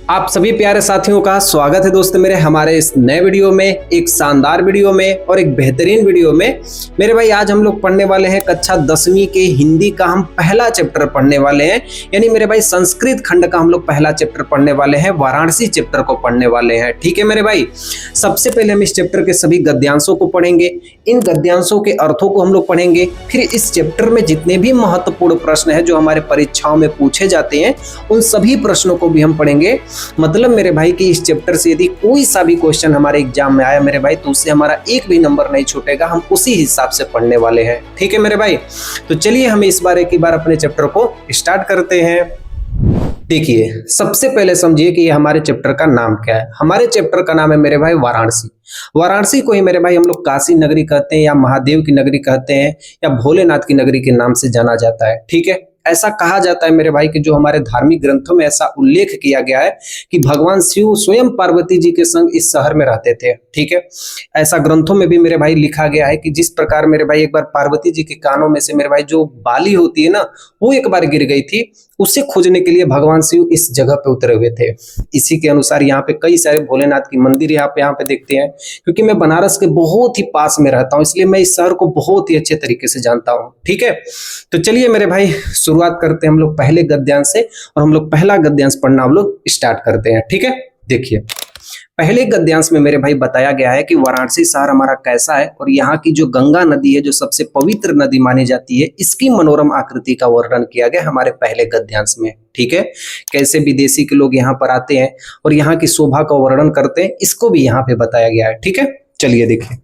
आप सभी प्यारे साथियों का स्वागत है दोस्तों मेरे हमारे इस नए वीडियो में, एक शानदार वीडियो में और एक बेहतरीन वीडियो में। मेरे भाई आज हम लोग पढ़ने वाले हैं कक्षा 10वीं के हिंदी का हम पहला चैप्टर पढ़ने वाले हैं। यानी मेरे भाई संस्कृत खंड का हम लोग पहला चैप्टर पढ़ने वाले हैं, वाराणसी चैप्टर को पढ़ने वाले हैं। ठीक है मेरे भाई, सबसे पहले हम इस चैप्टर के सभी गद्यांशों को पढ़ेंगे, इन गद्यांशों के अर्थों को हम लोग पढ़ेंगे। फिर इस चैप्टर में जितने भी महत्वपूर्ण प्रश्न है जो हमारे परीक्षाओं में पूछे जाते हैं उन सभी प्रश्नों को भी हम पढ़ेंगे। मतलब मेरे भाई कि इस चैप्टर से यदि कोई सा भी क्वेश्चन हमारे एग्जाम में आया मेरे भाई तो उससे हमारा एक भी नंबर नहीं छूटेगा, हम उसी हिसाब से पढ़ने वाले हैं। ठीक है मेरे भाई, तो चलिए हम इस बार एक ही बार अपने चैप्टर को स्टार्ट करते हैं। देखिए सबसे पहले समझिए कि ये हमारे चैप्टर का नाम क्या है। हमारे चैप्टर का नाम है मेरे भाई वाराणसी। वाराणसी को ही मेरे भाई हम लोग काशी नगरी कहते हैं या महादेव की नगरी कहते हैं या भोलेनाथ की नगरी के नाम से जाना जाता है। ठीक है, ऐसा कहा जाता है मेरे भाई कि जो हमारे धार्मिक ग्रंथों में ऐसा उल्लेख किया गया है कि भगवान शिव स्वयं पार्वती जी के संग इस शहर में रहते थे। ठीक है, ऐसा ग्रंथों में भी मेरे भाई लिखा गया है कि जिस प्रकार मेरे भाई एक बार पार्वती जी के कानों में से मेरे भाई जो बाली होती है ना वो एक बार गिर गई थी, उसे खोजने के लिए भगवान शिव इस जगह पे उतरे हुए थे। इसी के अनुसार यहाँ पे कई सारे भोलेनाथ की मंदिर यहाँ पे देखते हैं। क्योंकि मैं बनारस के बहुत ही पास में रहता हूँ इसलिए मैं इस शहर को बहुत ही अच्छे तरीके से जानता हूँ। ठीक है, तो चलिए मेरे भाई शुरुआत करते हैं हम लोग पहले गद्यांश से और हम लोग पहला गद्यांश पढ़ना हम लोग स्टार्ट करते हैं। ठीक है, देखिए पहले गद्यांश में मेरे भाई बताया गया है कि वाराणसी शहर हमारा कैसा है और यहाँ की जो गंगा नदी है जो सबसे पवित्र नदी मानी जाती है इसकी मनोरम आकृति का वर्णन किया गया हमारे पहले गद्यांश में। ठीक है, कैसे विदेशी के लोग यहाँ पर आते हैं और यहाँ की शोभा का वर्णन करते हैं इसको भी यहाँ पे बताया गया है। ठीक है, चलिए देखिए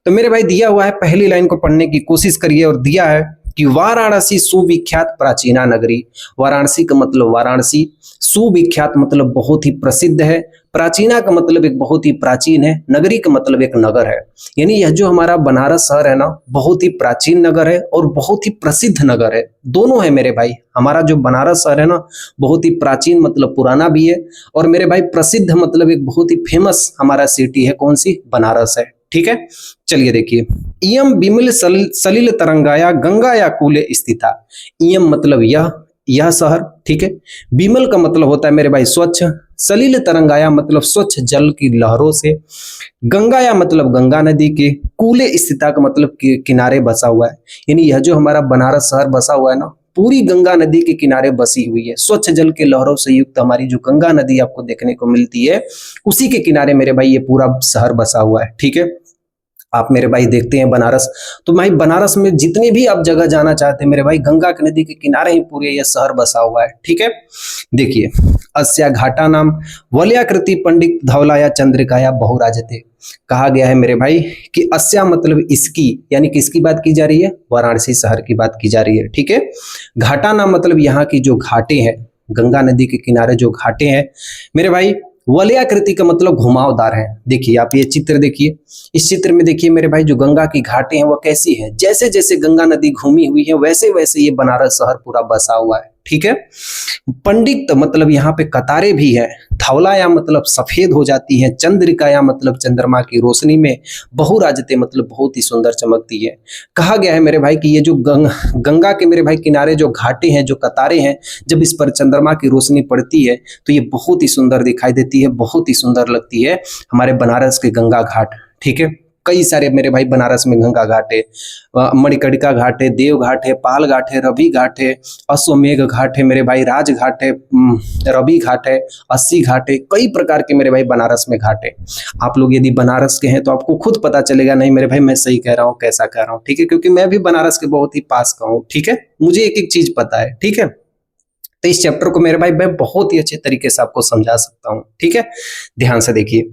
तो मेरे भाई दिया हुआ है, पहली लाइन को पढ़ने की कोशिश करिए और दिया है कि वाराणसी सुविख्यात प्राचीना नगरी। वाराणसी का मतलब वाराणसी, सुविख्यात मतलब बहुत ही प्रसिद्ध है, प्राचीना का मतलब एक बहुत ही प्राचीन है, नगरी का मतलब एक नगर है। यानी यह जो हमारा बनारस शहर है ना बहुत ही प्राचीन नगर है और बहुत ही प्रसिद्ध नगर है, दोनों है मेरे भाई। हमारा जो बनारस शहर है ना बहुत ही प्राचीन मतलब पुराना भी है और मेरे भाई प्रसिद्ध मतलब एक बहुत ही फेमस हमारा सिटी है। कौन सी? बनारस है। ठीक है, चलिए देखिए इयम बिमल सलिल तरंगाया गंगाया कूले स्थिता। इयम मतलब यह शहर। ठीक है, बिमल का मतलब होता है मेरे भाई स्वच्छ, सलिल तरंगाया मतलब स्वच्छ जल की लहरों से, गंगाया मतलब गंगा नदी के, कूले स्थिता का मतलब किनारे बसा हुआ है। यानी यह जो हमारा बनारस शहर बसा हुआ है ना पूरी गंगा नदी के किनारे बसी हुई है। स्वच्छ जल के लहरों से युक्त हमारी जो गंगा नदी आपको देखने को मिलती है उसी के किनारे मेरे भाई ये पूरा शहर बसा हुआ है। ठीक है, आप मेरे भाई देखते हैं बनारस तो भाई बनारस में जितने भी आप जगह जाना चाहते हैं मेरे भाई गंगा की नदी के किनारे ही पूरे ये शहर बसा हुआ है। ठीक है, देखिए अस्या घाटा नाम वलयाकृति पंडित धवलाया चंद्रिकाया बहुराजते। कहा गया है मेरे भाई कि अस्या मतलब इसकी, यानी किसकी बात की जा रही है? वाराणसी शहर की बात की जा रही है। ठीक है, घाटा नाम मतलब यहाँ की जो घाटे हैं, गंगा नदी के किनारे जो घाटे हैं मेरे भाई, वलयाकृति का मतलब घुमावदार है। देखिए आप ये चित्र देखिए, इस चित्र में देखिए मेरे भाई जो गंगा की घाटें हैं वो कैसी है, जैसे जैसे गंगा नदी घूमी हुई है वैसे वैसे ये बनारस शहर पूरा बसा हुआ है। ठीक है, पंडित मतलब यहाँ पे कतारें भी है, धवलाया मतलब सफेद हो जाती है, चंद्रिकाया मतलब चंद्रमा की रोशनी में, बहुराजते मतलब बहुत ही सुंदर चमकती है। कहा गया है मेरे भाई कि ये जो गंगा के मेरे भाई किनारे जो घाटे हैं जो कतारें हैं जब इस पर चंद्रमा की रोशनी पड़ती है तो ये बहुत ही सुंदर दिखाई देती है, बहुत ही सुंदर लगती है हमारे बनारस के गंगा घाट। ठीक है, कई सारे मेरे भाई बनारस में गंगा घाट है, मणिकर्णिका घाट है, देव घाट है, पाल घाट है, रवि घाट है, अश्वमेघ घाट है मेरे भाई, राज घाट है, रवि घाट है, अस्सी घाट है, कई प्रकार के मेरे भाई बनारस में घाट है। आप लोग यदि बनारस के हैं तो आपको खुद पता चलेगा नहीं मेरे भाई मैं सही कह रहा हूँ कैसा कह रहा हूँ। ठीक है, क्योंकि मैं भी बनारस के बहुत ही पास का हूँ। ठीक है, मुझे एक एक चीज पता है। ठीक है, तो इस चैप्टर को मेरे भाई मैं बहुत ही अच्छे तरीके से आपको समझा सकता हूँ। ठीक है, ध्यान से देखिए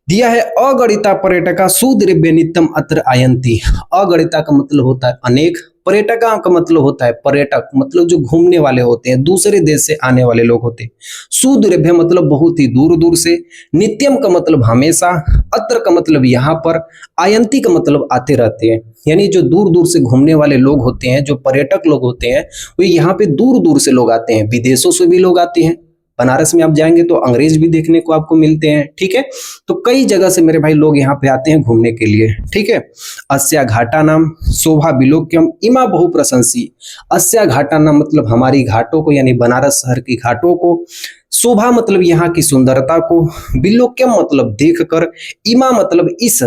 दिया है अगणिता पर्यटका सुद्रव्य नित्यम अत्र आयंती। अगणिता का मतलब होता है अनेक, पर्यटका का मतलब होता है पर्यटक मतलब जो घूमने वाले होते हैं, दूसरे देश से आने वाले लोग होते हैं। सुद्रव्य मतलब बहुत ही दूर दूर से, नित्यम का मतलब हमेशा, अत्र का मतलब यहाँ पर, आयंती का मतलब आते रहते हैं। यानी जो दूर दूर से घूमने वाले लोग होते हैं, जो पर्यटक लोग होते हैं वो यहाँ पे दूर दूर से लोग आते हैं, विदेशों से भी लोग आते हैं। बनारस में आप जाएंगे तो अंग्रेज भी देखने को आपको मिलते हैं। ठीक है, तो कई जगह से मेरे भाई लोग यहाँ पे आते हैं घूमने के लिए। ठीक है, अस्या घाटा नाम शोभा विलोक्यम इमा बहु प्रशंसी। अस्या घाटा नाम मतलब हमारी घाटों को यानी बनारस शहर की घाटों को, शोभा मतलब यहाँ की सुंदरता को, बिल्लोक्यम मतलब देखकर, इमा मतलब इस,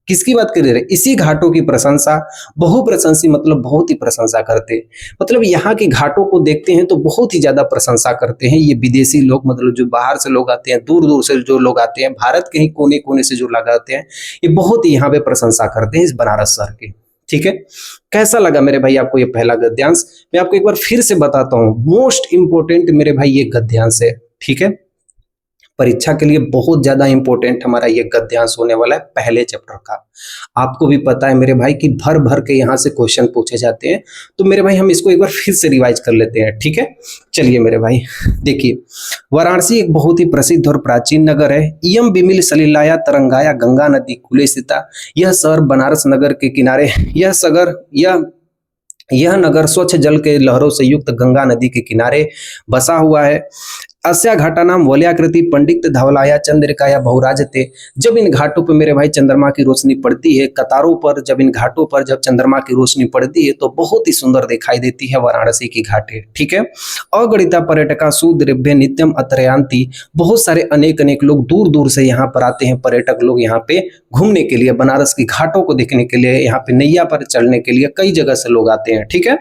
किसकी बात कर रहे हैं, इसी घाटों की प्रशंसा, बहुप्रशंसी मतलब बहुत ही प्रशंसा करते, मतलब यहाँ की घाटों को देखते हैं तो बहुत ही ज्यादा प्रशंसा करते हैं ये विदेशी लोग, मतलब जो बाहर से लोग आते हैं, दूर दूर से जो लोग आते हैं, भारत के ही कोने कोने से जो लोग आते हैं, ये बहुत ही यहाँ पे प्रशंसा करते हैं इस बनारस शहर की। ठीक है, कैसा लगा मेरे भाई आपको ये पहला गद्यांश? मैं आपको एक बार फिर से बताता हूँ, मोस्ट इंपोर्टेंट मेरे भाई ये गद्यांश है। ठीक है, परीक्षा के लिए बहुत ज्यादा इंपॉर्टेंट हमारा ये गद्यांश होने वाला है पहले चैप्टर का। आपको भी पता है मेरे भाई कि भर भर के यहाँ से क्वेश्चन पूछे जाते हैं, तो मेरे भाई हम इसको एक बार फिर से रिवाइज कर लेते हैं। ठीक है, चलिए मेरे भाई देखिए, वाराणसी एक बहुत ही प्रसिद्ध और प्राचीन नगर है। इयम बिमिल सलिलाया तरंगाया गंगा नदी कुले स्थिता। यह शहर बनारस नगर के किनारे, यह नगर स्वच्छ जल के लहरों से युक्त गंगा नदी के किनारे बसा हुआ है। अस्या घाटा नाम वलयाकृति पंडित धवलाया चंद्रिकाया बहुराजते। जब इन घाटों पर मेरे भाई चंद्रमा की रोशनी पड़ती है, कतारों पर जब इन घाटों पर जब चंद्रमा की रोशनी पड़ती है तो बहुत ही सुंदर दिखाई देती है वाराणसी की घाटें। ठीक है, अगणिता पर्यटका सुद्रभ्य नित्यम अत्रयांती। बहुत सारे अनेक लोग दूर दूर से यहाँ पर आते हैं, पर्यटक लोग यहाँ पे घूमने के लिए, बनारस की घाटों को देखने के लिए, यहाँ पे नैया पर चढ़ने के लिए कई जगह से लोग आते हैं। ठीक है,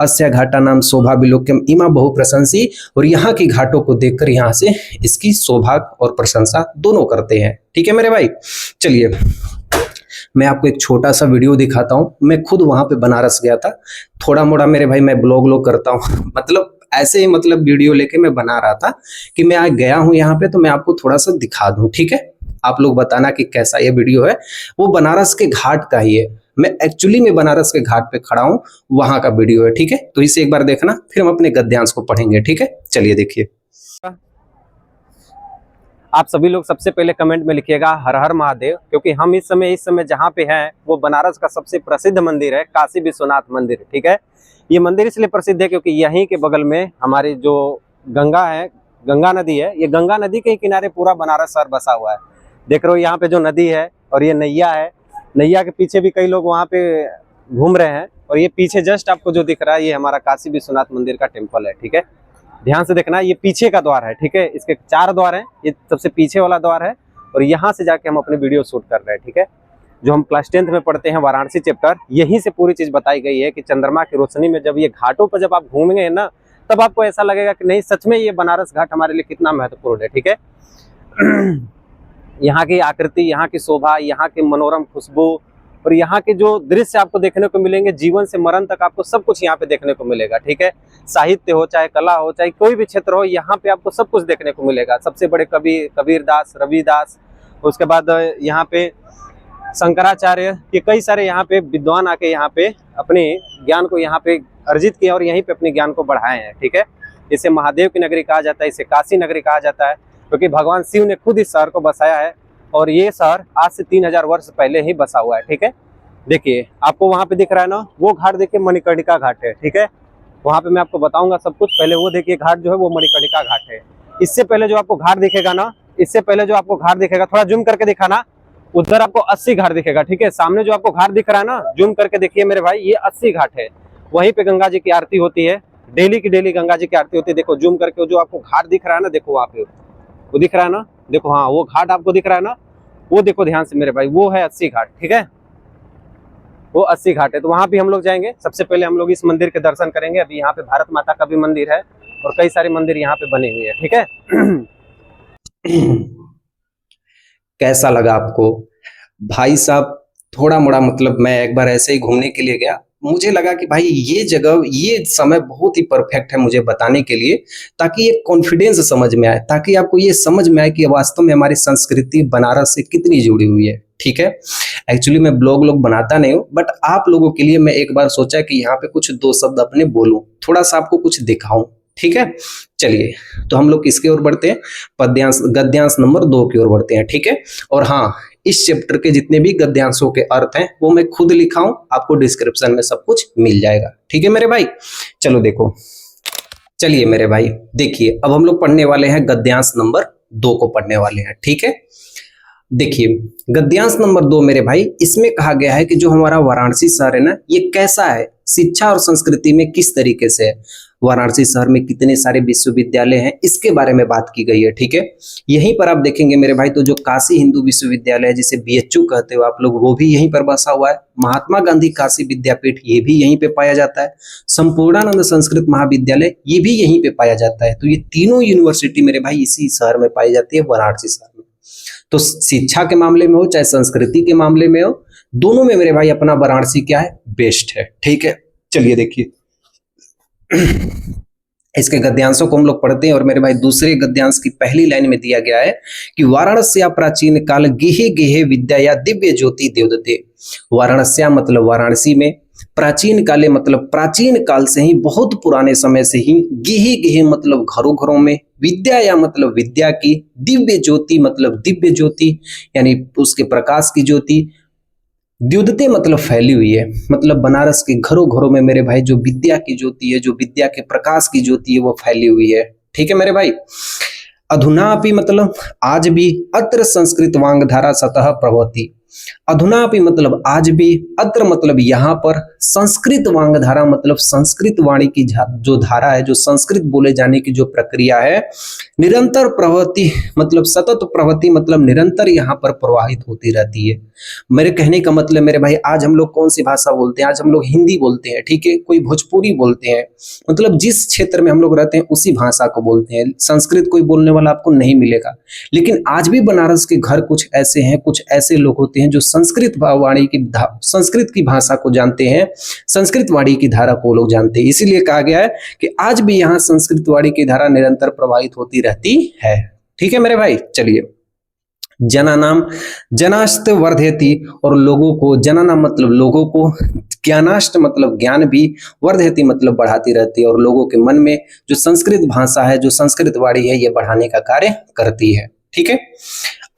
अस्या घाटा नाम शोभा विलोक्यम इमा बहुप्रशंसी। और यहाँ की घाटों को देखकर यहाँ से इसकी शोभा और प्रशंसा दोनों करते हैं। ठीक है मेरे भाई, चलिए मैं आपको एक छोटा सा वीडियो दिखाता हूँ। मैं खुद वहां पे बनारस गया था, थोड़ा मोड़ा मेरे भाई मैं ब्लॉग करता हूँ मतलब ऐसे ही, मतलब वीडियो लेके मैं बना रहा था कि मैं आज गया हूँ यहाँ पे, तो मैं आपको थोड़ा सा दिखा दूं। ठीक है, आप लोग बताना कि कैसा ये वीडियो है। वो बनारस के घाट का ही है, मैं एक्चुअली में बनारस के घाट पे खड़ा हूँ, वहां का वीडियो है। ठीक है, तो इसे एक बार देखना, फिर हम अपने गद्यांश को पढ़ेंगे। ठीक है, चलिए देखिए। आप सभी लोग सबसे पहले कमेंट में लिखिएगा हर हर महादेव, क्योंकि हम इस समय जहाँ पे हैं वो बनारस का सबसे प्रसिद्ध मंदिर है, काशी विश्वनाथ मंदिर। ठीक है, ये मंदिर इसलिए प्रसिद्ध है क्योंकि यहीं के बगल में हमारी जो गंगा है, गंगा नदी है, ये गंगा नदी के किनारे पूरा बनारस शहर बसा हुआ है। देख रहे हो यहाँ पे जो नदी है, और ये नैया है, नैया के पीछे भी कई लोग वहाँ पे घूम रहे हैं। और ये पीछे जस्ट आपको जो दिख रहा है, ये हमारा काशी विश्वनाथ मंदिर का टेम्पल है। ठीक है, ध्यान से देखना, ये पीछे का द्वार है। ठीक है, इसके 4 द्वार हैं, ये सबसे पीछे वाला द्वार है, और यहाँ से जाके हम अपने वीडियो शूट कर रहे हैं। ठीक है, जो हम क्लास 10th में पढ़ते हैं वाराणसी चैप्टर, यहीं से पूरी चीज बताई गई है कि चंद्रमा की रोशनी में जब ये घाटों पर जब आप घूमेंगे ना, तब आपको ऐसा लगेगा कि नहीं, सच में ये बनारस घाट हमारे लिए कितना महत्वपूर्ण है। ठीक है, यहाँ की आकृति, यहाँ की शोभा, यहाँ की मनोरम खुशबू, और यहाँ के जो दृश्य आपको देखने को मिलेंगे, जीवन से मरण तक आपको सब कुछ यहाँ पे देखने को मिलेगा। ठीक है, साहित्य हो, चाहे कला हो, चाहे कोई भी क्षेत्र हो, यहाँ पे आपको सब कुछ देखने को मिलेगा। सबसे बड़े कवि कबीरदास, रविदास, उसके बाद यहाँ पे शंकराचार्य के कई सारे यहाँ पे विद्वान आके यहाँ पे अपने ज्ञान को यहाँ पे अर्जित किया और यहीं पे अपने ज्ञान को बढ़ाए हैं। ठीक है, इसे महादेव की नगरी कहा जाता है, इसे काशी नगरी कहा जाता है, क्योंकि भगवान शिव ने खुद इस शहर को बसाया है, और ये शहर आज से 3000 वर्ष पहले ही बसा हुआ है। ठीक है, देखिए आपको वहां पे दिख रहा है ना, वो घाट देखिए मणिकर्णिका घाट है। ठीक है, वहां पे मैं आपको बताऊंगा सब कुछ, पहले वो देखिए घाट जो है वो मणिकर्णिका घाट है। इससे पहले जो आपको घाट दिखेगा ना, इससे पहले जो आपको घाट दिखेगा, थोड़ा जूम करके दिखाना, उधर आपको 80 घाट दिखेगा। ठीक है, सामने जो आपको घाट दिख रहा है ना, जूम करके देखिए मेरे भाई, ये 80 घाट है। वहीं पे गंगा जी की आरती होती है, डेली की डेली गंगा जी की आरती होती है। देखो जूम करके, जो आपको घाट दिख रहा है ना, देखो वहां पे वो दिख रहा है ना, देखो, हाँ वो घाट आपको दिख रहा है ना, वो देखो ध्यान से मेरे भाई, वो है 80 घाट। ठीक है, वो 80 घाट है, तो वहां भी हम लोग जाएंगे। सबसे पहले हम लोग इस मंदिर के दर्शन करेंगे। अभी यहाँ पे भारत माता का भी मंदिर है, और कई सारे मंदिर यहाँ पे बने हुए हैं। ठीक है, कैसा लगा आपको भाई साहब? थोड़ा मोड़ा, मतलब मैं एक बार ऐसे ही घूमने के लिए गया, मुझे लगा कि भाई ये जगह, ये समय बहुत ही परफेक्ट है मुझे बताने के लिए, ताकि ये कॉन्फिडेंस समझ में आए, ताकि आपको ये समझ में आए कि वास्तव में हमारी संस्कृति बनारस से कितनी जुड़ी हुई है। ठीक है, एक्चुअली मैं ब्लॉग बनाता नहीं हूँ, बट आप लोगों के लिए मैं एक बार सोचा कि यहाँ पे कुछ 2 शब्द अपने बोलूं, थोड़ा सा आपको कुछ दिखाऊं। ठीक है, चलिए तो हम लोग किसकी ओर बढ़ते हैं, पद्यांश गद्यांश नंबर 2 की ओर बढ़ते हैं। ठीक है, और हाँ, इस चैप्टर के जितने भी गद्यांशों के अर्थ हैं वो मैं खुद लिखा हूं, आपको डिस्क्रिप्शन में सब कुछ मिल जाएगा। ठीक है मेरे भाई, चलो देखो, चलिए मेरे भाई देखिए, अब हम लोग पढ़ने वाले हैं गद्यांश नंबर 2 को पढ़ने वाले हैं। ठीक है, देखिए गद्यांश नंबर 2 मेरे भाई, इसमें कहा गया है कि जो हमारा वाराणसी शहर है ना, ये कैसा है, शिक्षा और संस्कृति में किस तरीके से है, वाराणसी शहर में कितने सारे विश्वविद्यालय हैं, इसके बारे में बात की गई है। ठीक है, यहीं पर आप देखेंगे मेरे भाई, तो जो काशी हिंदू विश्वविद्यालय है, जिसे बीएचयू कहते हो आप लोग, वो भी यहीं पर बसा हुआ है। महात्मा गांधी काशी विद्यापीठ, ये भी यहीं पे पाया जाता है। संपूर्णानंद संस्कृत महाविद्यालय, ये भी यहीं पे पाया जाता है। तो ये तीनों यूनिवर्सिटी मेरे भाई इसी शहर में पाई जाती है, वाराणसी शहर में। तो शिक्षा के मामले में हो चाहे संस्कृति के मामले में हो, दोनों में मेरे भाई अपना वाराणसी क्या है, बेस्ट है। ठीक है, चलिए देखिए इसके गद्यांशों को हम लोग पढ़ते हैं। और मेरे भाई दूसरे गद्यांश की पहली लाइन में दिया गया है कि वाराणस्या प्राचीन काल गेहे गेहे विद्या या दिव्य ज्योति देवदत्ते। वाराणस्या मतलब वाराणसी में, प्राचीन काले मतलब प्राचीन काल से ही, बहुत पुराने समय से ही, गेहे गेहे मतलब घरों घरों में, विद्या या मतलब विद्या की, दिव्य ज्योति मतलब दिव्य ज्योति यानी उसके प्रकाश की ज्योति, द्युदते मतलब फैली हुई है, मतलब बनारस के घरों घरों में मेरे भाई जो विद्या की ज्योति है, जो विद्या के प्रकाश की ज्योति है, वो फैली हुई है। ठीक है मेरे भाई। अधुनापि मतलब आज भी, अत्र संस्कृत वांगधारा सतह प्रवहति। अधुनापि मतलब आज भी, अत्र मतलब यहाँ पर, संस्कृत वांगधारा मतलब संस्कृत वाणी की जो धारा है, जो संस्कृत बोले जाने की जो प्रक्रिया है, निरंतर प्रवहति मतलब सतत प्रवहति मतलब निरंतर यहाँ पर प्रवाहित होती रहती है। मेरे कहने का मतलब मेरे भाई, आज हम लोग कौन सी भाषा बोलते हैं, आज हम लोग हिंदी बोलते हैं। ठीक है, कोई भोजपुरी बोलते हैं, मतलब जिस क्षेत्र में हम लोग रहते हैं उसी भाषा को बोलते हैं। संस्कृत कोई बोलने वाला आपको नहीं मिलेगा। लेकिन आज भी बनारस के घर कुछ ऐसे हैं, कुछ ऐसे लोग होते हैं जो संस्कृत वाणी की संस्कृत की भाषा को जानते हैं, संस्कृत वाणी की धारा को लोग जानते हैं। इसीलिए कहा गया है कि आज भी यहाँ संस्कृत वाणी की धारा निरंतर प्रवाहित होती रहती है। ठीक है मेरे भाई, चलिए। जनानाम जनास्त वर्धयति, और लोगों को, जनानाम मतलब लोगों को, ज्ञानाष्ट मतलब ज्ञान भी, वर्धयति मतलब बढ़ाती रहती है, और लोगों के मन में जो संस्कृत भाषा है, जो संस्कृत वाणी है, ये बढ़ाने का कार्य करती है। ठीक है।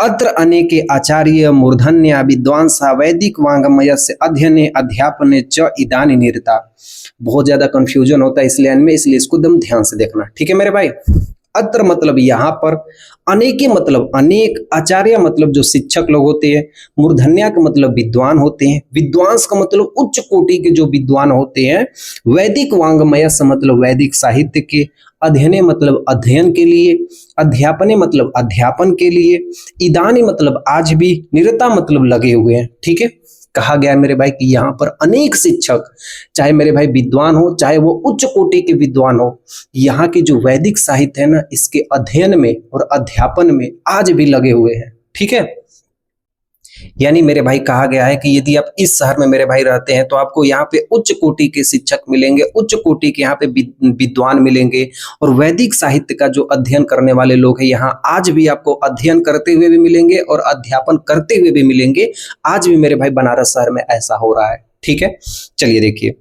अत्र अनेके आचार्य मूर्धन्या विद्वांसा वैदिक वांगमयस्य अध्ययने अध्यापने च इदानी निरता। बहुत ज्यादा कंफ्यूजन होता है इसलिए इसको एकदम ध्यान से देखना। ठीक है मेरे भाई। अत्र मतलब यहाँ पर, अनेके मतलब अनेक, आचार्य मतलब जो शिक्षक लोग होते हैं, मूर्धन्या का मतलब विद्वान होते हैं, विद्वांस का मतलब उच्च कोटि के जो विद्वान होते हैं, वैदिक वांगमयस्य मतलब वैदिक साहित्य के, अध्ययने मतलब अध्ययन के लिए, अध्यापने मतलब अध्यापन के लिए, इदानी मतलब आज भी, निरता मतलब लगे हुए हैं। ठीक है, कहा गया है मेरे भाई कि यहाँ पर अनेक शिक्षक, चाहे मेरे भाई विद्वान हो, चाहे वो उच्च कोटि के विद्वान हो, यहाँ की जो वैदिक साहित्य है ना, इसके अध्ययन में और अध्यापन में आज भी लगे हुए हैं। ठीक है, यानी मेरे भाई कहा गया है कि यदि आप इस शहर में मेरे भाई रहते हैं तो आपको यहाँ पे उच्च कोटि के शिक्षक मिलेंगे, उच्च कोटि के यहाँ पे विद्वान मिलेंगे, और वैदिक साहित्य का जो अध्ययन करने वाले लोग हैं यहाँ आज भी आपको अध्ययन करते हुए भी मिलेंगे और अध्यापन करते हुए भी मिलेंगे। आज भी मेरे भाई बनारस शहर में ऐसा हो रहा है। ठीक है, चलिए देखिए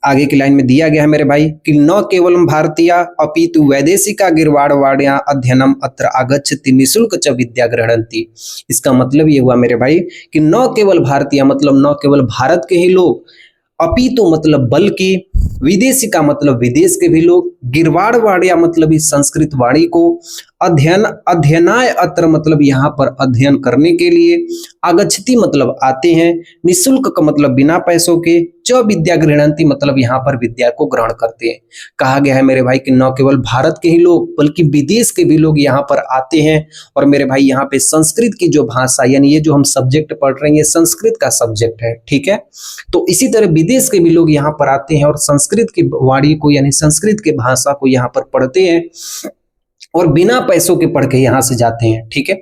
आगे की लाइन में दिया गया है मेरे भाई कि न केवलम भारतीय अपितु वैदेशिका गिरवाड़वाड्या अध्ययनम अत्र आगच्छति निःशुल्क च विद्या ग्रहणन्ति। इसका मतलब ये हुआ मेरे भाई कि न केवल भारतीय मतलब न केवल भारत के ही लोग, अपितु मतलब बल्कि, विदेशिका मतलब विदेश के भी लोग, गिरवाड़वाड्या मतलब इस संस्कृत वाणी को, अध्ययनाय अत्र मतलब यहाँ पर अध्ययन करने के लिए, आगच्छति मतलब आते हैं, निःशुल्क का मतलब बिना पैसों के, च विद्या ग्रहणन्ति मतलब यहाँ पर विद्या को ग्रहण करते हैं। कहा गया है मेरे भाई कि न केवल भारत के ही लोग बल्कि विदेश के भी लोग यहाँ पर आते हैं, और मेरे भाई यहाँ पे संस्कृत की जो भाषा, यानी ये जो हम सब्जेक्ट पढ़ रहे हैं ये संस्कृत का सब्जेक्ट है। ठीक है, तो इसी तरह विदेश के भी लोग यहाँ पर आते हैं और संस्कृत की वाणी को यानी संस्कृत की भाषा को यहाँ पर पढ़ते हैं और बिना पैसों के पढ़ के यहाँ से जाते हैं। ठीक है,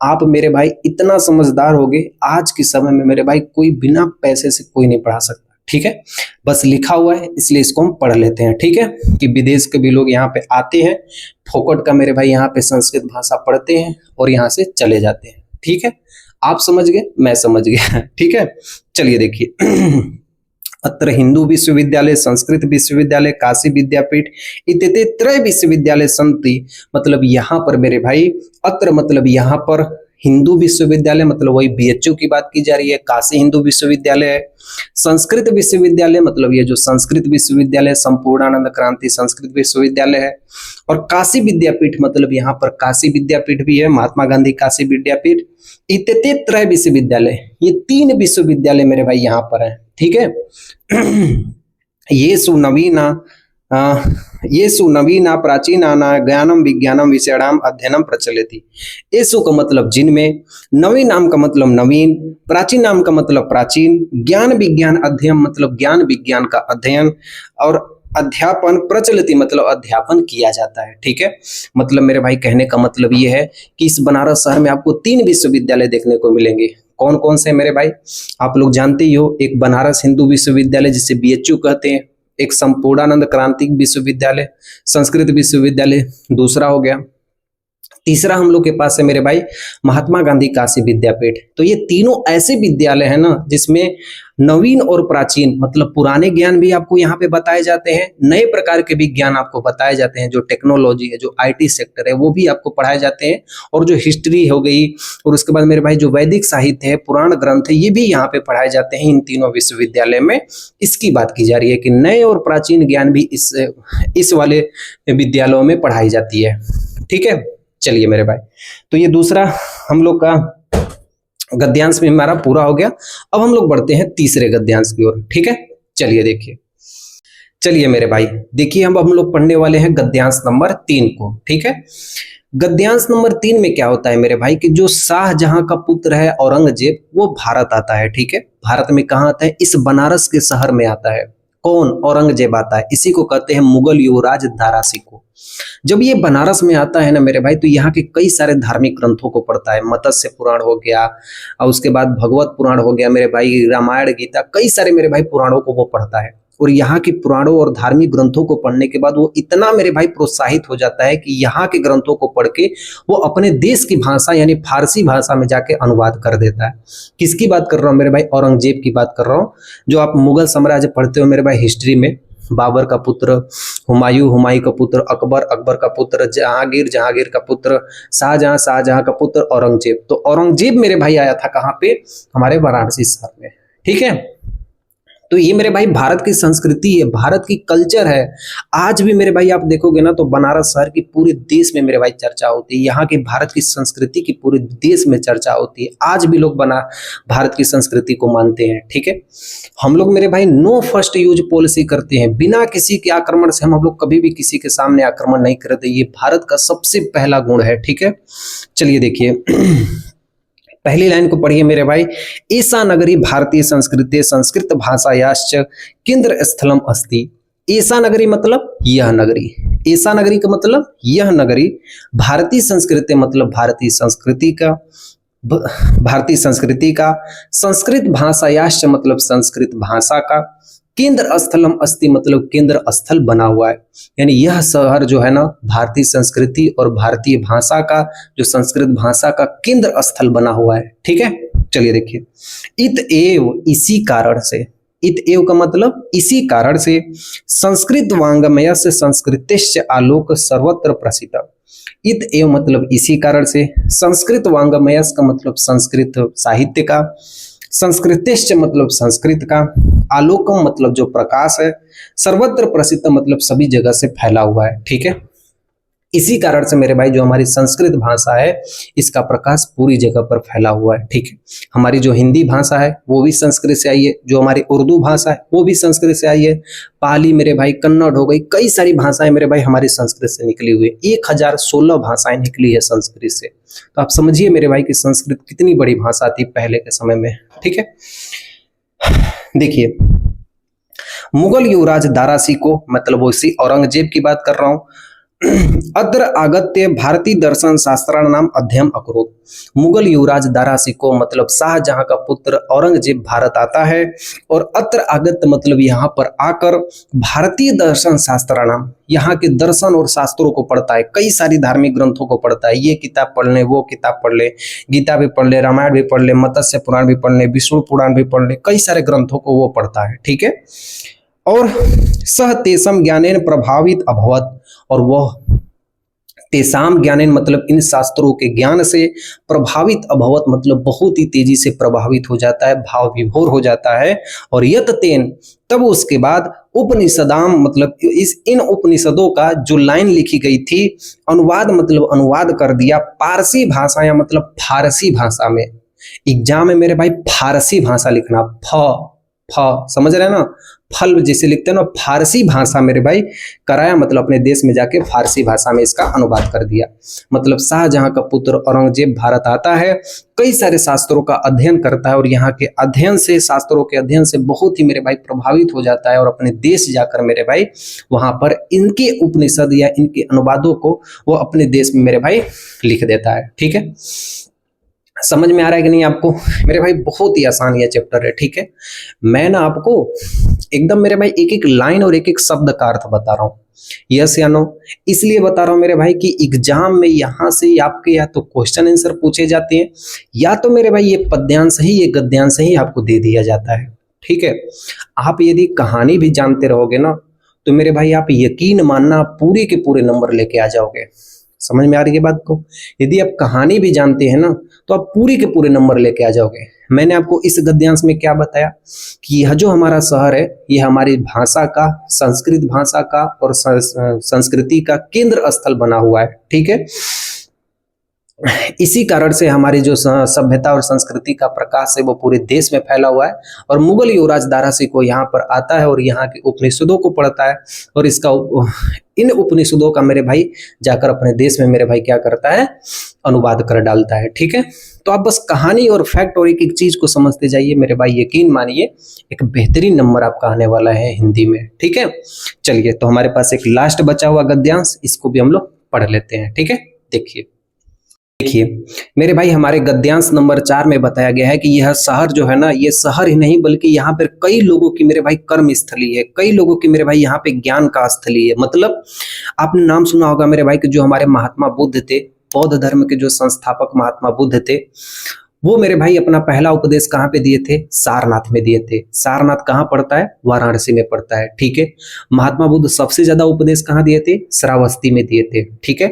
आप मेरे भाई इतना समझदार हो गए, आज के समय में मेरे भाई कोई बिना पैसे से कोई नहीं पढ़ा सकता। ठीक है, बस लिखा हुआ है इसलिए इसको हम पढ़ लेते हैं। ठीक है, कि विदेश के भी लोग यहाँ पे आते हैं, फोकट का मेरे भाई यहाँ पे संस्कृत भाषा पढ़ते हैं और यहाँ से चले जाते हैं। ठीक है, आप समझ गए, मैं समझ गया। ठीक है, चलिए देखिए अत्र हिंदू विश्वविद्यालय, संस्कृत विश्वविद्यालय, काशी विद्यापीठ इत्यादि त्रय विश्वविद्यालय संति। मतलब यहाँ पर मेरे भाई, अत्र मतलब यहाँ पर, हिंदू विश्वविद्यालय मतलब वही बीएचयू की बात की जा रही है, काशी हिंदू विश्वविद्यालय है। संस्कृत विश्वविद्यालय मतलब ये जो संस्कृत विश्वविद्यालय संपूर्णानंद क्रांति संस्कृत विश्वविद्यालय है। और काशी विद्यापीठ मतलब यहाँ पर काशी विद्यापीठ भी है, महात्मा गांधी काशी विद्यापीठ। इतने त्रय विश्वविद्यालय, ये 3 विश्वविद्यालय मेरे भाई यहाँ पर है, ठीक है। ये सुनवीना प्राचीनाना ज्ञानम विज्ञानम विषयाणाम अध्ययनम प्रचलिति। येसु का मतलब जिनमें, नवीन नाम का मतलब नवीन, प्राचीन नाम का मतलब प्राचीन, ज्ञान विज्ञान अध्ययन मतलब ज्ञान विज्ञान का अध्ययन, और अध्यापन प्रचलित मतलब अध्यापन किया जाता है, ठीक है। मतलब मेरे भाई कहने का मतलब ये है कि इस बनारस शहर में आपको 3 विश्वविद्यालय देखने को मिलेंगे। कौन कौन से मेरे भाई, आप लोग जानते ही हो, एक बनारस हिंदू विश्वविद्यालय जिसे बीएचयू कहते हैं, एक संपूर्णानंद क्रांति विश्वविद्यालय संस्कृत विश्वविद्यालय दूसरा हो गया, तीसरा हम लोग के पास है मेरे भाई महात्मा गांधी काशी विद्यापीठ। तो ये तीनों ऐसे विद्यालय हैं ना जिसमें नवीन और प्राचीन मतलब पुराने ज्ञान भी आपको यहाँ पे बताए जाते हैं, नए प्रकार के भी ज्ञान आपको बताए जाते हैं, जो टेक्नोलॉजी है, जो आईटी सेक्टर है वो भी आपको पढ़ाए जाते हैं, और जो हिस्ट्री हो गई, और उसके बाद मेरे भाई जो वैदिक साहित्य है, पुराण ग्रंथ है, ये भी यहाँ पे पढ़ाए जाते हैं इन तीनों विश्वविद्यालय में। इसकी बात की जा रही है कि नए और प्राचीन ज्ञान भी इस वाले विद्यालयों में पढ़ाई जाती है, ठीक है। चलिए मेरे भाई, तो ये दूसरा हम लोग का गद्यांश में हमारा पूरा हो गया। अब हम लोग बढ़ते हैं तीसरे गद्यांश की ओर, ठीक है। चलिए मेरे भाई देखिए, हम लोग पढ़ने वाले हैं गद्यांश नंबर 3 को, ठीक है। गद्यांश नंबर 3 में क्या होता है मेरे भाई कि जो शाहजहां का पुत्र है औरंगजेब, वो भारत आता है, ठीक है। भारत में कहाँ आता है? इस बनारस के शहर में आता है। कौन? औरंगजेब आता है। इसी को कहते हैं मुगल युवराज दारा शिकोह। जब ये बनारस में आता है ना मेरे भाई, तो यहाँ के कई सारे धार्मिक ग्रंथों को पढ़ता है। मत्स्य पुराण हो गया, और उसके बाद भगवत पुराण हो गया मेरे भाई, रामायण गीता, कई सारे मेरे भाई पुराणों को वो पढ़ता है। और यहाँ के पुराणों और धार्मिक ग्रंथों को पढ़ने के बाद वो इतना मेरे भाई प्रोत्साहित हो जाता है कि यहाँ के ग्रंथों को पढ़ के वो अपने देश की भाषा यानी फारसी भाषा में जाके अनुवाद कर देता है। किसकी बात कर रहा हूँ मेरे भाई? औरंगजेब की बात कर रहा हूँ। जो आप मुगल साम्राज्य पढ़ते हो मेरे भाई हिस्ट्री में, बाबर का पुत्र हुमायूं, हुमायूं का पुत्र अकबर, अकबर का पुत्र जहांगीर, जहांगीर का पुत्र शाहजहां, शाहजहां का पुत्र औरंगजेब। तो औरंगजेब मेरे भाई आया था कहाँ पे? हमारे वाराणसी शहर में, ठीक है। तो ये मेरे भाई भारत की संस्कृति है, भारत की कल्चर है। आज भी मेरे भाई आप देखोगे ना तो बनारस शहर की पूरे देश में मेरे भाई चर्चा होती है। यहाँ की भारत की संस्कृति की पूरे देश में चर्चा होती है। आज भी लोग भारत की संस्कृति को मानते हैं, ठीक है। हम लोग मेरे भाई नो फर्स्ट यूज पॉलिसी करते हैं, बिना किसी के आक्रमण से हम लोग कभी भी किसी के सामने आक्रमण नहीं करते। ये भारत का सबसे पहला गुण है, ठीक है। चलिए देखिए पहली लाइन को पढ़िए मेरे भाई। ईसा नगरी भारतीय संस्कृति संस्कृत भाषायाश्च केंद्र स्थलम अस्ति। ईसा नगरी मतलब यह नगरी, ईसा नगरी का मतलब यह नगरी, भारतीय संस्कृति मतलब भारतीय संस्कृति का, भारतीय संस्कृति का, संस्कृत भाषायाश्च मतलब संस्कृत भाषा का, केंद्र स्थलम अस्ति मतलब केंद्र स्थल बना हुआ है। यानी यह शहर जो है ना भारतीय संस्कृति और भारतीय भाषा का, जो संस्कृत भाषा का केंद्र स्थल बना हुआ है, ठीक है। चलिए देखिए, इत एव इसी कारण से, इत एव का मतलब इसी कारण से, संस्कृत वांग्मय से संस्कृतिश्च आलोक सर्वत्र प्रसिद्ध। इत एव मतलब इसी कारण से, संस्कृत वांग्मय का मतलब संस्कृत साहित्य का, संस्कृतिश्च मतलब संस्कृत का, आलोकम मतलब जो प्रकाश है, सर्वत्र प्रसिद्ध मतलब सभी जगह से फैला हुआ है, ठीक है। इसी कारण से मेरे भाई जो हमारी संस्कृत भाषा है इसका प्रकाश पूरी जगह पर फैला हुआ है, ठीक है। हमारी जो हिंदी भाषा है वो भी संस्कृत से आई है, जो हमारी उर्दू भाषा है वो भी संस्कृत से आई है, पाली मेरे भाई, कन्नड़ हो गई, कई सारी भाषाएं मेरे भाई हमारी संस्कृत से निकली हुई है। 1016 भाषाएं निकली है संस्कृत से। तो आप समझिए मेरे भाई कि संस्कृत कितनी बड़ी भाषा थी पहले के समय में, ठीक है। देखिए मुगल युवराज दारा शिकोह मतलब वो इसी औरंगजेब की बात कर रहा हूं। अत्र आगत्य भारतीय दर्शन शास्त्राणाम अध्ययन अकरोत। मुगल युवराज दारा शिकोह मतलब शाहजहां का पुत्र औरंगजेब भारत आता है, और अत्र आगत्य मतलब यहाँ पर आकर भारतीय दर्शन शास्त्राणाम, यहाँ के दर्शन और शास्त्रों को पढ़ता है, कई सारी धार्मिक ग्रंथों को पढ़ता है। ये किताब पढ़ ले, वो किताब पढ़ ले, गीता भी पढ़ ले, रामायण भी पढ़ ले, मत्स्य पुराण भी पढ़ ले, विष्णु पुराण भी पढ़ ले, कई सारे ग्रंथों को वो पढ़ता है, ठीक है। और सह तेसम ज्ञानेन प्रभावित अभवत, और वह तेसाम ज्ञानेन मतलब इन शास्त्रों के ज्ञान से प्रभावित अभवत मतलब बहुत ही तेजी से प्रभावित हो जाता है, भाव विभोर हो जाता है। और यत तेन तब उसके बाद उपनिषदाम मतलब इस इन उपनिषदों का जो लाइन लिखी गई थी अनुवाद मतलब अनुवाद कर दिया पारसी भाषा या मतलब फारसी भाषा में। एग्जाम में मेरे भाई फारसी भाषा लिखना, समझ रहे हैं ना, फल जैसे लिखते हैं ना, फारसी भाषा मेरे भाई कराया मतलब अपने देश में जाके फारसी भाषा में इसका अनुवाद कर दिया। मतलब शाहजहां का पुत्र औरंगजेब भारत आता है, कई सारे शास्त्रों का अध्ययन करता है और यहाँ के अध्ययन से, शास्त्रों के अध्ययन से बहुत ही मेरे भाई प्रभावित हो जाता है और अपने देश जाकर मेरे भाई वहां पर इनके उपनिषद या इनके अनुवादों को वो अपने देश में मेरे भाई लिख देता है। ठीक है, समझ में आ रहा है कि नहीं आपको? मेरे भाई बहुत ही आसान यह चैप्टर है। ठीक है, मैं ना आपको एकदम मेरे भाई एक एक लाइन और एक एक शब्द का अर्थ बता रहा हूँ, यस या नो, इसलिए बता रहा हूँ मेरे भाई कि एग्जाम में यहाँ से आपके या तो क्वेश्चन आंसर पूछे जाते हैं या तो मेरे भाई ये पद्यांश ही ये गद्यांश ही आपको दे दिया जाता है। ठीक है, आप यदि कहानी भी जानते रहोगे ना तो मेरे भाई आप यकीन मानना पूरे के पूरे नंबर लेके आ जाओगे। समझ में आ रही है बात को? यदि आप कहानी भी जानते हैं ना तो आप पूरे के पूरे नंबर लेके आ जाओगे। मैंने आपको इस गद्यांश में क्या बताया कि यह जो हमारा शहर है यह हमारी भाषा का, संस्कृत भाषा का और संस्कृति का केंद्र स्थल बना हुआ है। ठीक है, इसी कारण से हमारी जो सभ्यता और संस्कृति का प्रकाश है वो पूरे देश में फैला हुआ है। और मुगल युवराज दारा सिकोह यहाँ पर आता है और यहाँ के उपनिषदों को पढ़ता है और इसका इन उपनिषदों का मेरे भाई जाकर अपने देश में मेरे भाई क्या करता है, अनुवाद कर डालता है। ठीक है, तो आप बस कहानी और फैक्ट और एक एक चीज को समझते जाइए मेरे भाई, यकीन मानिए एक बेहतरीन नंबर आपका आने वाला है हिंदी में। ठीक है, चलिए तो हमारे पास एक लास्ट बचा हुआ गद्यांश, इसको भी हम लोग पढ़ लेते हैं। ठीक है, देखिए मेरे भाई हमारे गद्यांश नंबर 4 में बताया गया है कि यह शहर जो है ना, ये शहर ही नहीं बल्कि यहाँ पर कई लोगों की मेरे भाई कर्म स्थली है, कई लोगों की मेरे भाई यहाँ पे ज्ञान का स्थली है। मतलब आपने नाम सुना होगा मेरे भाई कि जो हमारे महात्मा बुद्ध थे, बौद्ध धर्म के जो संस्थापक महात्मा बुद्ध थे, वो मेरे भाई अपना पहला उपदेश कहाँ पे दिए थे? सारनाथ में दिए थे। सारनाथ कहाँ पड़ता है? वाराणसी में पड़ता है। ठीक है, महात्मा बुद्ध सबसे ज्यादा उपदेश कहाँ दिए थे? श्रावस्ती में दिए थे। ठीक है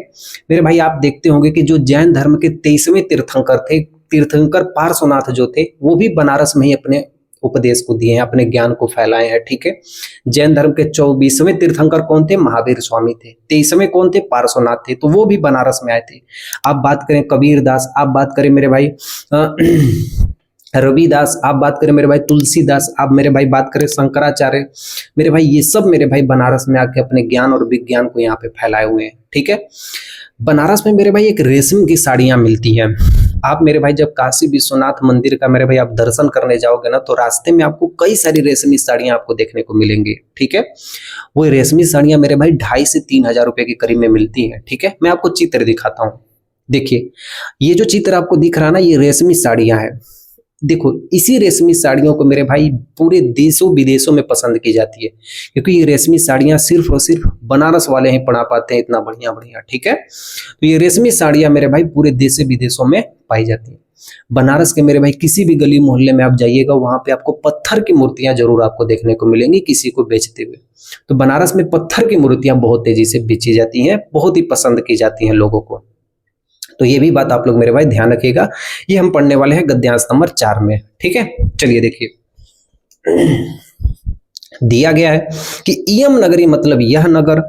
मेरे भाई, आप देखते होंगे कि जो जैन धर्म के 23वें तीर्थंकर थे, तीर्थंकर पार्श्वनाथ जो थे, वो भी बनारस में ही अपने उपदेश को दिए हैं, अपने ज्ञान को फैलाए हैं। ठीक है, जैन धर्म के 24वें तीर्थंकर कौन थे? महावीर स्वामी थे। 23वें कौन थे? पार्श्वनाथ थे, तो वो भी बनारस में आए थे। आप बात करें कबीर दास, आप बात करें मेरे भाई रविदास, आप बात करें मेरे भाई तुलसीदास, आप मेरे भाई बात करें शंकराचार्य, मेरे भाई ये सब मेरे भाई बनारस में आके अपने ज्ञान और विज्ञान को यहाँ पे फैलाए हुए हैं। ठीक है, बनारस में मेरे भाई एक रेशम की साड़ियां मिलती हैं। आप मेरे भाई जब काशी विश्वनाथ मंदिर का मेरे भाई आप दर्शन करने जाओगे ना तो रास्ते में आपको कई सारी रेशमी साड़ियां आपको देखने को मिलेंगी। ठीक है, वो रेशमी साड़ियां मेरे भाई 2,500 से 3,000 रुपए के करीब में मिलती हैं। ठीक है, मैं आपको चित्र दिखाता हूँ। देखिए ये जो चित्र आपको दिख रहा ना, ये रेशमी साड़ियां हैं। देखो इसी रेशमी साड़ियों को मेरे भाई पूरे देशों विदेशों में पसंद की जाती है, क्योंकि ये रेशमी साड़ियां सिर्फ और सिर्फ बनारस वाले ही पहना पाते हैं, इतना बढ़िया बढ़िया। ठीक है, तो ये रेशमी साड़ियां मेरे भाई पूरे देश विदेशों में पाई जाती हैं। बनारस के मेरे भाई किसी भी गली मोहल्ले में आप जाइएगा, वहां पे आपको पत्थर की मूर्तियां जरूर आपको देखने को मिलेंगी किसी को बेचते हुए। तो बनारस में पत्थर की मूर्तियां बहुत तेजी से बेची जाती हैं, बहुत ही पसंद की जाती हैं लोगों को। तो ये भी बात आप लोग मेरे भाई ध्यान रखिएगा। ये हम पढ़ने वाले हैं गद्यांश नंबर 4 में। ठीक है, चलिए देखिए दिया गया है कि इयम नगरी मतलब यह नगर,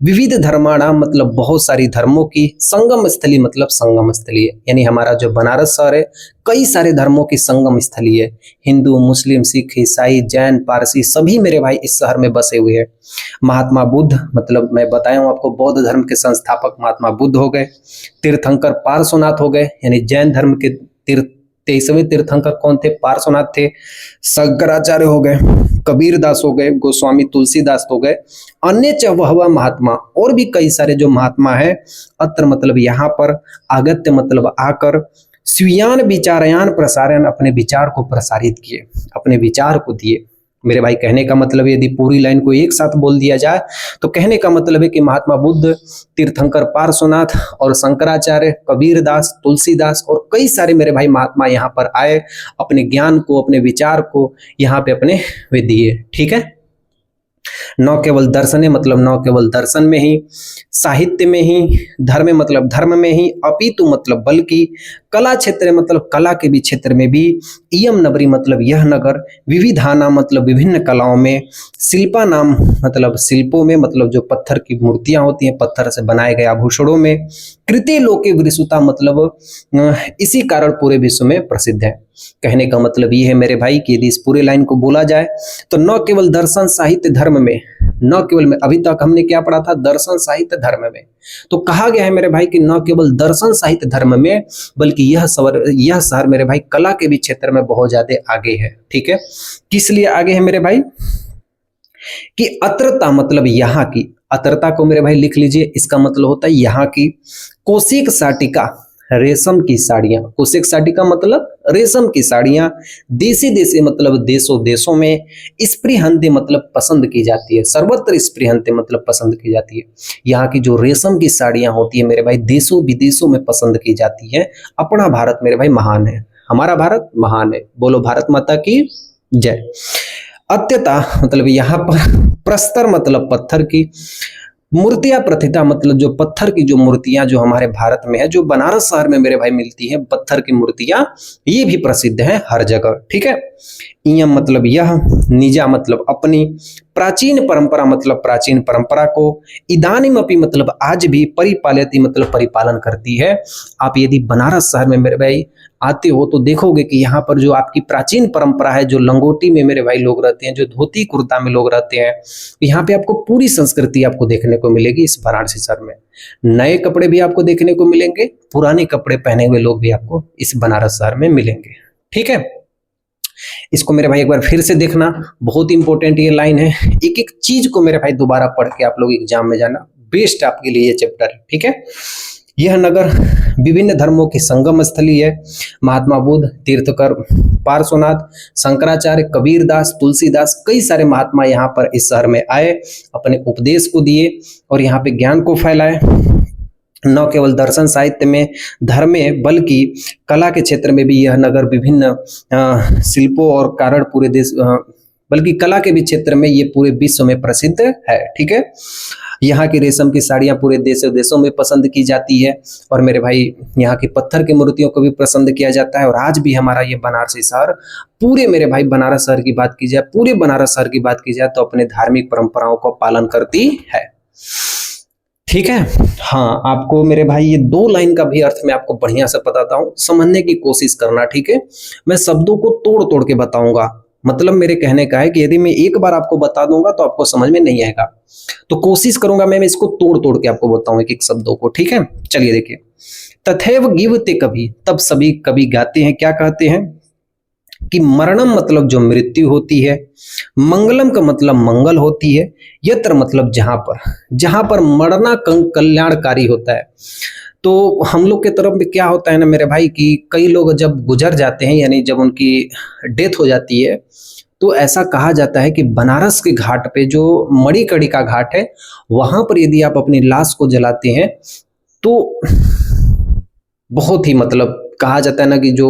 विविध धर्माणाम मतलब बहुत सारी धर्मों की, संगम स्थली मतलब संगम स्थली है, यानी हमारा जो बनारस शहर है कई सारे धर्मों की संगम स्थली है। हिंदू, मुस्लिम, सिख, ईसाई, जैन, पारसी सभी मेरे भाई इस शहर में बसे हुए हैं। महात्मा बुद्ध मतलब मैं बताया हूं आपको, बौद्ध धर्म के संस्थापक महात्मा बुद्ध हो गए। तीर्थंकर पार्श्वनाथ हो गए, यानी जैन धर्म के 23वें तीर्थंकर कौन थे? पार्श्वनाथ थे। शंकराचार्य हो गए, कबीर दास हो गए, गोस्वामी तुलसीदास हो गए, अन्य च वह महात्मा, और भी कई सारे जो महात्मा है। अत्र मतलब यहाँ पर, आगत्य मतलब आकर, स्वीयान विचारयान प्रसारयन अपने विचार को प्रसारित किए, अपने विचार को दिए। मेरे भाई कहने का मतलब यदि पूरी लाइन को एक साथ बोल दिया जाए तो कहने का मतलब है कि महात्मा बुद्ध, तीर्थंकर पार्श्वनाथ और शंकराचार्य, कबीर दास, तुलसीदास और कई सारे मेरे भाई महात्मा यहाँ पर आए, अपने ज्ञान को, अपने विचार को यहाँ पे अपने वे दिए। ठीक है, न केवल दर्शने मतलब न केवल दर्शन में ही, साहित्य में ही, धर्म मतलब धर्म में ही, अपितु मतलब बल्कि, कला क्षेत्र मतलब कला के भी क्षेत्र में भी, इयम नगरी मतलब यह नगर, विविधाना मतलब विभिन्न कलाओं में, शिल्पा नाम मतलब शिल्पों में मतलब जो पत्थर की मूर्तियां होती हैं, पत्थर से बनाए गए आभूषणों में, कृते लोके विसुता मतलब इसी कारण पूरे विश्व में प्रसिद्ध है। कहने का मतलब ये है मेरे भाई कि यदि इस पूरे लाइन को बोला जाए तो न केवल दर्शन साहित्य धर्म में, न केवल में, अभी तक हमने क्या पढ़ा था, दर्शन साहित्य धर्म में, तो कहा गया है मेरे भाई कि न केवल दर्शन साहित्य धर्म में बल्कि यह शहर मेरे भाई कला के भी क्षेत्र में बहुत ज्यादा आगे है। ठीक है, किस लिए आगे है मेरे भाई कि अत्रता मतलब यहाँ की, अत्रता को मेरे भाई लिख लीजिए, इसका मतलब होता है यहाँ की, कोशिक साटिका रेशम की साड़ियां, कोशिक साटिका मतलब रेशम की साड़ियां, देसी देसी मतलब देशों देशों में, स्पृहंते मतलब पसंद की जाती है, सर्वत्र स्पृहंते मतलब पसंद की जाती है। यहाँ की जो रेशम की साड़ियां होती है मेरे भाई देशों विदेशों में पसंद की जाती है। अपना भारत मेरे भाई महान है, हमारा भारत महान है, बोलो भारत माता की जय। अत्यता मतलब यहाँ पर, प्रस्तर मतलब पत्थर की, मूर्तियां प्रथिता मतलब जो पत्थर की जो मूर्तियां जो हमारे भारत में है, जो बनारस शहर में मेरे भाई मिलती है पत्थर की मूर्तियां, ये भी प्रसिद्ध हैं हर जगह। ठीक है, इयम मतलब यह, निजा मतलब अपनी, प्राचीन परंपरा मतलब प्राचीन परंपरा को, इदानीमपि मतलब आज भी, परिपालयति मतलब परिपालन करती है। आप यदि बनारस शहर में मेरे भाई आते हो तो देखोगे कि यहाँ पर जो आपकी प्राचीन परंपरा है, जो लंगोटी में मेरे भाई लोग रहते हैं, जो धोती कुर्ता में लोग रहते हैं, यहाँ पे आपको पूरी संस्कृति आपको देखने को मिलेगी इस वाराणसी शहर में। नए कपड़े भी आपको देखने को मिलेंगे, पुराने कपड़े पहने हुए लोग भी आपको इस बनारस शहर में मिलेंगे। ठीक है, इसको मेरे भाई एक बार फिर से देखना, बहुत इंपॉर्टेंट ये लाइन है, एक एक चीज को मेरे भाई दोबारा पढ़ के आप लोग एग्जाम में जाना, बेस्ट आपके लिए ये चैप्टर है। ठीक है, यह नगर विभिन्न धर्मों की संगम स्थली है। महात्मा बुद्ध, तीर्थकर, पार्श्वनाथ, शंकराचार्य, कबीरदास, तुलसीदास, कई सारे महात्मा यहाँ पर इस शहर में आए, अपने उपदेश को दिए और यहाँ पे ज्ञान को फैलाए। न केवल दर्शन साहित्य में, धर्म में, बल्कि कला के क्षेत्र में भी यह नगर विभिन्न शिल्पों और कारण पूरे देश, बल्कि कला के भी क्षेत्र में ये पूरे विश्व में प्रसिद्ध है। ठीक है, यहाँ की रेशम की साड़ियाँ पूरे देशों देशों में पसंद की जाती है और मेरे भाई यहाँ की पत्थर की मूर्तियों को भी पसंद किया जाता है। और आज भी हमारा ये बनारसी शहर, पूरे मेरे भाई बनारस शहर की बात की जाए, पूरे बनारस शहर की बात की जाए तो अपने धार्मिक परंपराओं को पालन करती है। ठीक है, हाँ, आपको मेरे भाई ये दो लाइन का भी अर्थ मैं आपको बढ़िया से बताता हूँ, समझने की कोशिश करना। ठीक है, मैं शब्दों को तोड़ तोड़ के बताऊंगा, मतलब मेरे कहने का है कि यदि मैं एक बार आपको बता दूंगा तो आपको समझ में नहीं आएगा, तो कोशिश करूंगा मैं इसको तोड़ तोड़ के आपको बताऊं एक एक शब्दों को। ठीक है, चलिए देखिए, तथैव गीवते कवि, तब सभी कवि गाते हैं, क्या कहते हैं कि मरणम मतलब जो मृत्यु होती है, मंगलम का मतलब मंगल होती है, यत्र मतलब जहां पर मरना कल्याणकारी होता है। तो हम लोग के तरफ में क्या होता है ना मेरे भाई कि कई लोग जब गुजर जाते हैं, यानी जब उनकी डेथ हो जाती है, तो ऐसा कहा जाता है कि बनारस के घाट पे जो मणिकर्णिका का घाट है, वहां पर यदि आप अपनी लाश को जलाते हैं तो बहुत ही मतलब कहा जाता है ना कि जो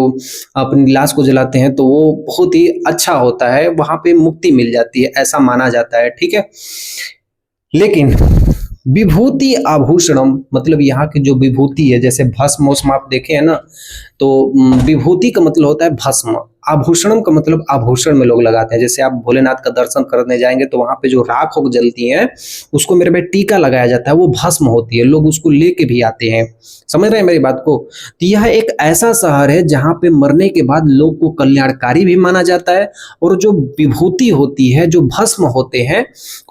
अपनी लाश को जलाते हैं तो वो बहुत ही अच्छा होता है, वहां पे मुक्ति मिल जाती है, ऐसा माना जाता है। ठीक है, लेकिन विभूति आभूषणम मतलब यहाँ की जो विभूति है, जैसे भस्म आप देखे हैं ना, तो विभूति का मतलब होता है भस्म, आभूषणम का मतलब आभूषण में लोग लगाते हैं। जैसे आप भोलेनाथ का दर्शन करने जाएंगे तो वहां पे जो राख हो जलती है उसको मेरे भाई टीका लगाया जाता है, वो भस्म होती है, लोग उसको लेके भी आते हैं। समझ रहे हैं मेरी बात को? तो यह एक ऐसा शहर है जहां पे मरने के बाद लोग को कल्याणकारी भी माना जाता है, और जो विभूति होती है, जो भस्म होते हैं,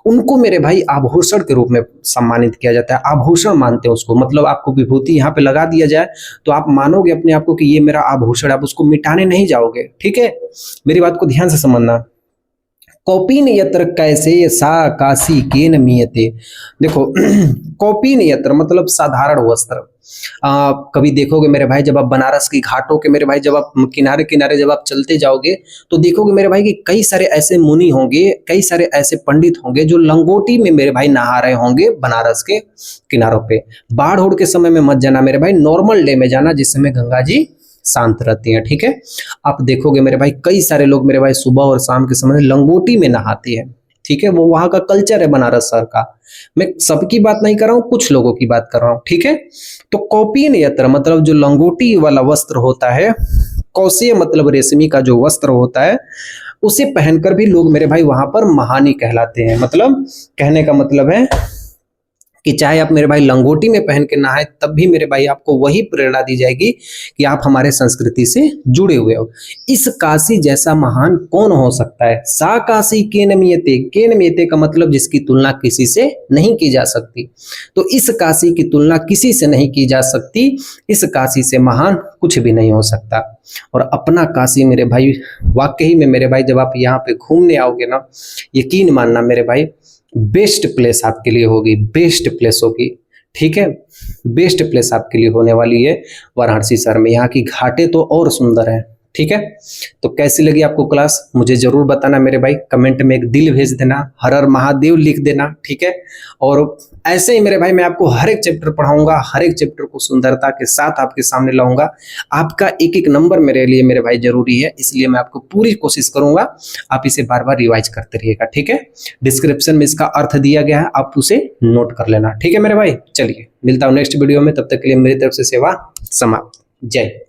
उनको मेरे भाई आभूषण के रूप में सम्मानित किया जाता है, आभूषण मानते हैं उसको। मतलब आपको विभूति यहाँ पे लगा दिया जाए तो आप मानोगे अपने आप को कि ये मेरा आभूषण, आप उसको मिटाने नहीं जाओगे। ठीक है, मेरी बात को ध्यान से समझना। कौपीन यत्र कैसे सा काशी केन मियते, देखो कौपीन यत्र मतलब साधारण वस्त्र। कभी देखोगे मेरे भाई जब आप बनारस की घाटों के मेरे भाई जब आप किनारे किनारे जब आप चलते जाओगे तो देखोगे मेरे भाई कि कई सारे ऐसे मुनि होंगे, कई सारे ऐसे पंडित होंगे जो लंगोटी में मेरे भाई नहा रहे होंगे बनारस के किनारों पे। बाढ़ उड़ के समय में मत जाना मेरे भाई, नॉर्मल डे में जाना जिस समय गंगा जी शांत रहती हैं। ठीक है, आप देखोगे मेरे भाई कई सारे लोग मेरे भाई सुबह और शाम के समय लंगोटी में नहाते हैं। ठीक है, वो वहां का कल्चर है बनारस शहर का। मैं सबकी बात नहीं कर रहा हूँ, कुछ लोगों की बात कर रहा हूँ, ठीक है। तो कौपीन यत्र मतलब जो लंगोटी वाला वस्त्र होता है, कौशेय मतलब रेशमी का जो वस्त्र होता है, उसे पहनकर भी लोग मेरे भाई वहां पर महानी कहलाते हैं। मतलब कहने का मतलब है कि चाहे आप मेरे भाई लंगोटी में पहन के नहाए, तब भी मेरे भाई आपको वही प्रेरणा दी जाएगी कि आप हमारे संस्कृति से जुड़े हुए हो। इस काशी जैसा महान कौन हो सकता है। सा काशी केनमियते, केनमियते का मतलब जिसकी तुलना किसी से नहीं की जा सकती। तो इस काशी की तुलना किसी से नहीं की जा सकती, इस काशी से महान कुछ भी नहीं हो सकता। और अपना काशी मेरे भाई, वाकई में मेरे भाई जब आप यहाँ पे घूमने आओगे ना, यकीन मानना मेरे भाई बेस्ट प्लेस आपके लिए होगी, बेस्ट प्लेस होगी, ठीक है। बेस्ट प्लेस आपके लिए होने वाली है वाराणसी शहर में। यहाँ की घाटें तो और सुंदर हैं, ठीक है। तो कैसी लगी आपको क्लास मुझे जरूर बताना मेरे भाई, कमेंट में एक दिल भेज देना, हर हर महादेव लिख देना, ठीक है। और ऐसे ही मेरे भाई मैं आपको हर एक चैप्टर पढ़ाऊंगा, हर एक चैप्टर को सुंदरता के साथ आपके सामने लाऊंगा। आपका एक एक नंबर मेरे लिए मेरे भाई जरूरी है, इसलिए मैं आपको पूरी कोशिश करूंगा आप इसे बार बार रिवाइज करते रहिएगा, ठीक है। डिस्क्रिप्शन में इसका अर्थ दिया गया है, आप उसे नोट कर लेना, ठीक है मेरे भाई। चलिए मिलता हूँ नेक्स्ट वीडियो में, तब तक के लिए मेरी तरफ से सेवा समाप्त। जय।